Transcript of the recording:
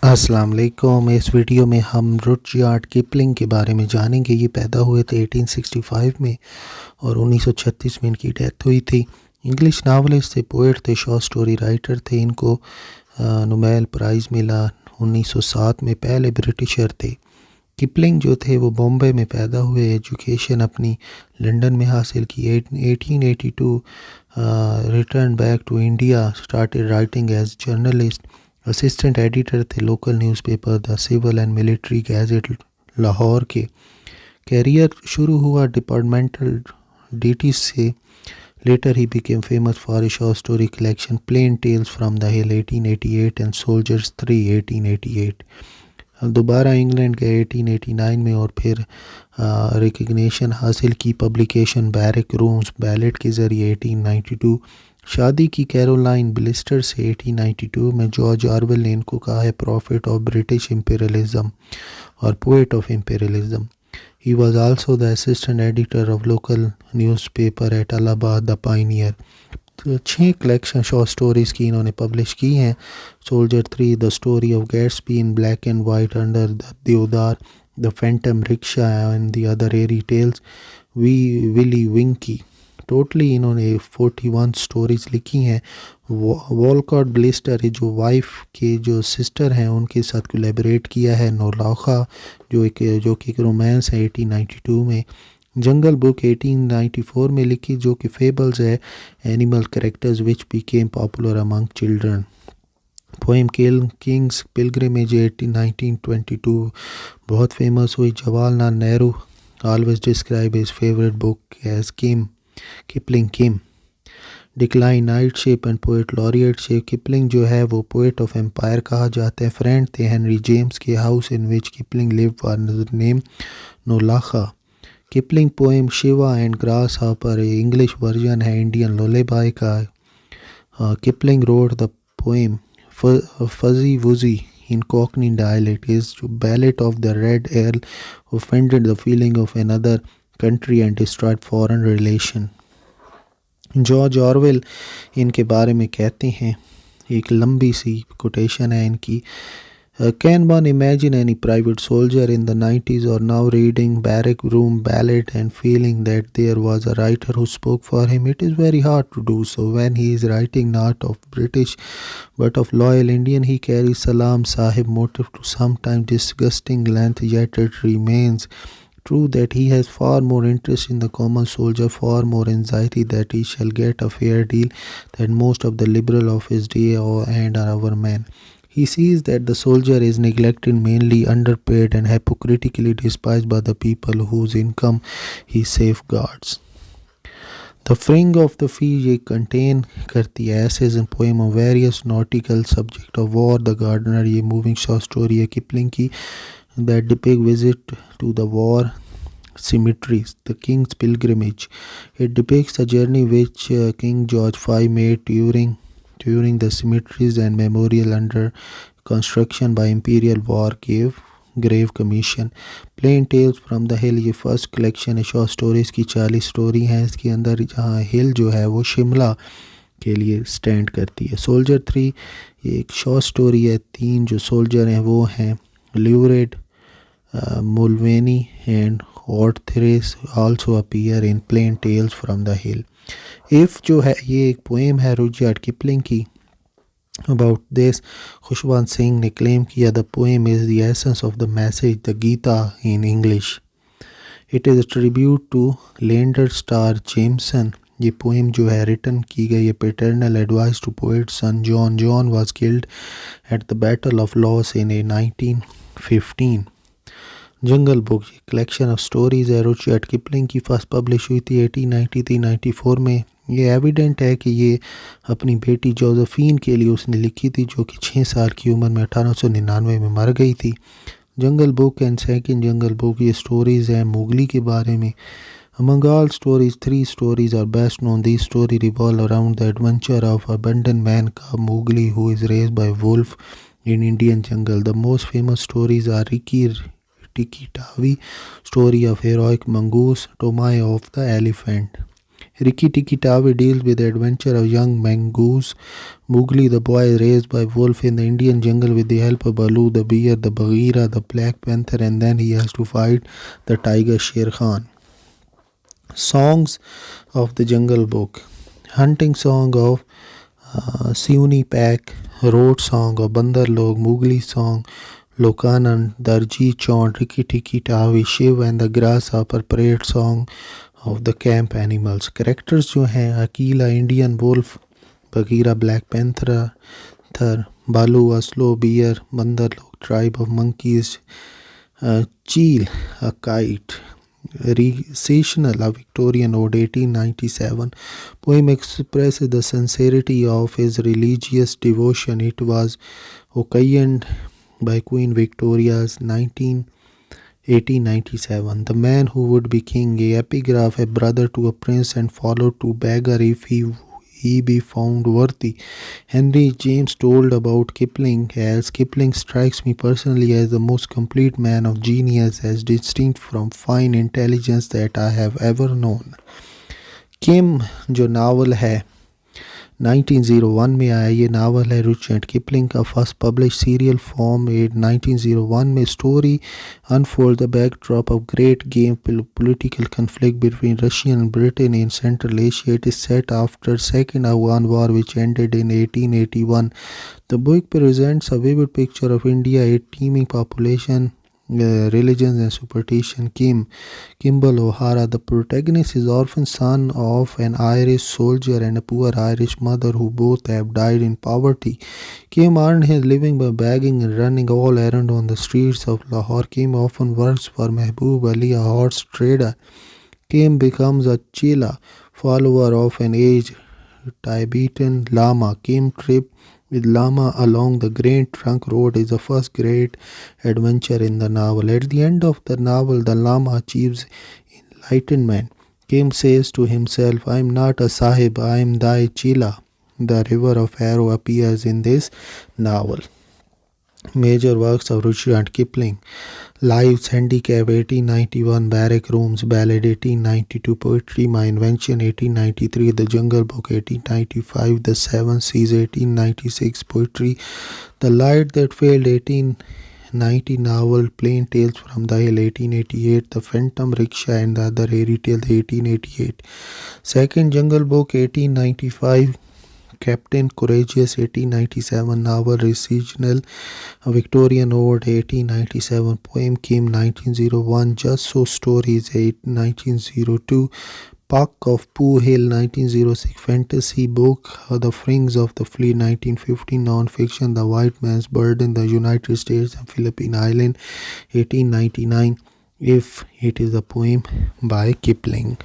अस्सलाम वालेकुम। इस वीडियो में हम रुडयार्ड किपलिंग के बारे में जानेंगे। ये पैदा हुए थे 1865 में और 1936 में इनकी डेथ हुई थी। इंग्लिश नावलिस्ट थे, पोएट थे, शॉर्ट स्टोरी राइटर थे। इनको नोबेल प्राइज़ मिला 1907 में। पहले ब्रिटिशर थे। किपलिंग जो थे वो बॉम्बे में पैदा हुए। एजुकेशन अपनी लंदन में हासिल की। 1882 return back to India, started writing as journalist. Assistant editor थे local newspaper the civil and military gazette Lahore के। कैरियर शुरू हुआ डिपार्टमेंटल ड्यूटीज से। लेटर ही became famous for a short story collection plain tales from the hill 1888 and soldiers 3 1888। दोबारा England गए 1889 में और फिर रिकग्निशन हासिल की पब्लिकेशन बैरक रूम्स बैलेट के ज़रिए 1892। शादी की कैरोलाइन ब्लिस्टर से 1892 में। जॉर्ज ऑरवेल ने इनको कहा है प्रॉफिट ऑफ ब्रिटिश इम्पीरियलिज्म और poet of imperialism. He was also the assistant editor of local newspaper at Allahabad the Pioneer. तो 6 कलेक्शन शॉर्ट स्टोरीज़ की इन्होंने पब्लिश की हैं। Soldier 3, the story of Gatsby in black and white under the deodar, the phantom rickshaw and the other eerie tales, Willie Winkie. Totally इन्होंने 41 stories लिखी हैं। Walcott blister जो wife के जो सिस्टर हैं उनके साथ कोलैबोरेट किया है। नौलाखा जो कि एक रोमांस है 1892 में। जंगल बुक 1894 में लिखी जो कि फेबल्स है, animal characters which became popular among children. Poem kings pilgrimage 1922 बहुत फेमस हुई। Jawaharlal Nehru always describe his favourite book as Kipling Kim. Decline knightship and poet laureateship. Kipling जो है वो पोएट ऑफ एम्पायर कहा जाता है। फ्रेंड थे हेनरी जेम्स के। House in which Kipling live were name Naulakha. Kipling poem Shiva and grasshopper English version है Indian lullaby का। Kipling wrote the poem fuzzy wuzzy in Cockney dialect is ballad of the red earl who offended the feeling of another country and destroyed foreign relation। George Orwell इनके बारे में कहते हैं, एक लंबी सी quotation है इनकी। Can one imagine any private soldier in the 90s or now reading Barrack Room Ballad and feeling that there was a writer who spoke for him? It is very hard to do so when he is writing not of British but of loyal Indian. He carries Salam Sahib motive to sometimes disgusting length, yet it remains true that he has far more interest in the common soldier, far more anxiety that he shall get a fair deal than most of the liberal of his day and our men. He sees that the soldier is neglected, mainly underpaid and hypocritically despised by the people whose income he safeguards. The Fring of the Fee contain करती है essays and poem on various nautical subject of war. The Gardener ये moving short story है Kipling की that depict visit to the war cemeteries. The King's Pilgrimage. It depicts the journey which King George V made during the cemeteries and memorial under construction by Imperial War Grave Commission. Plain Tales from the Hill ये first collection है short stories की। 40 story हैं इसके अंदर, जहाँ हिल जो है वो शिमला के लिए स्टैंड करती है। सोल्जर 3 ये एक शॉर्ट स्टोरी है। 3 जो सोल्जर हैं वो हैं Learoyd, Mulvaney and Ortheris also appear in plain tales from the hill. If जो है ये एक पोएम है रुडयार्ड किपलिंग की। अबाउट दिस खुशवंत सिंह ने क्लेम किया the poem is the essence of the message the Gita in English. It is a tribute to Leander Starr Jameson. ये poem जो है रिटन की गई है paternal advice to poet son John. John was killed at the battle of loss in 1915। Jungle book collection of stories है Rudyard Kipling की। First publish हुई थी 1893-94 में। ये एविडेंट है कि ये अपनी बेटी जोसेफिन के लिए उसने लिखी थी जो कि 6 साल की उम्र में 1899 में मर गई थी। Jungle book and second jungle book ये स्टोरीज़ हैं मोगली के बारे में। Among all stories, 3 stories are best known. These stories revolve around the adventure of a abandoned man called Mowgli who is raised by wolf in Indian jungle. The most famous stories are Tiki Tavi, story of heroic mongoose, Tomai of the elephant. Rikki Tikki Tavi deals with the adventure of young mongoose. Mowgli, the boy raised by wolf in the Indian jungle with the help of Baloo, the bear, the Bagheera, the Black Panther, and then he has to fight the tiger Sher Khan. Songs of the Jungle Book. Hunting song of Siuni Pack, road song of Bandar Log, Mowgli song, Lokanan, Darji Chaunt, Rikki Tikki Tavi, Shiv and the Grasshopper, parade song of the camp animals. Characters जो हैं Akela Indian wolf, Bagheera black panther, Baloo a sloth bear, Bandar Log tribe of monkeys, Chil a kite. Recessional, a Victorian ode, 1897. Poem expresses the sincerity of his religious devotion. It was occasioned by Queen Victoria's 1897. The man who would be king, a epigraph, a brother to a prince and followed to beggar if he be found worthy. Henry James told about Kipling as Kipling strikes me personally as the most complete man of genius, as distinct from fine intelligence that I have ever known. किम जो novel है 1901 में आया, ये novel है Rudyard Kipling का first publish serial form 1901 में. Story unfolds the backdrop of great game political conflict between Russia and Britain in Central Asia. It is set after Second Afghan War, which ended in 1881. The book presents a vivid picture of India, a teeming population, religions and superstition. Kimball O'Hara, the protagonist, is orphan son of an Irish soldier and a poor Irish mother who both have died in poverty. Kim earned his living by begging and running all errands on the streets of Lahore. Kim often works for Mehboob Ali, a horse trader. Kim becomes a Chela, follower of an aged Tibetan Lama. Kim trip with Lama along the Great Trunk Road is the first great adventure in the novel. At the end of the novel, the Lama achieves enlightenment. Kim says to himself, I am not a Sahib, I am thy Chela. The river of arrow appears in this novel. Major works of Rudyard Kipling. Lives, Handicap 1891, Barrack Rooms, Ballad 1892, Poetry, My Invention 1893, The Jungle Book 1895, The Seven Seas 1896, Poetry, The Light That Failed 1890, Novel, Plain Tales from the Hill 1888, The Phantom Rickshaw and the Other Airy Tales 1888, Second Jungle Book 1895, Captain Courageous 1897, novel Recessional, Victorian Ode 1897, poem Kim 1901, Just So Stories 1902, Puck of Pooh Hill 1906, fantasy book The Frings of the Fleet 1950, non-fiction The White Man's Burden, The United States and Philippine Island 1899, if it is a poem by Kipling.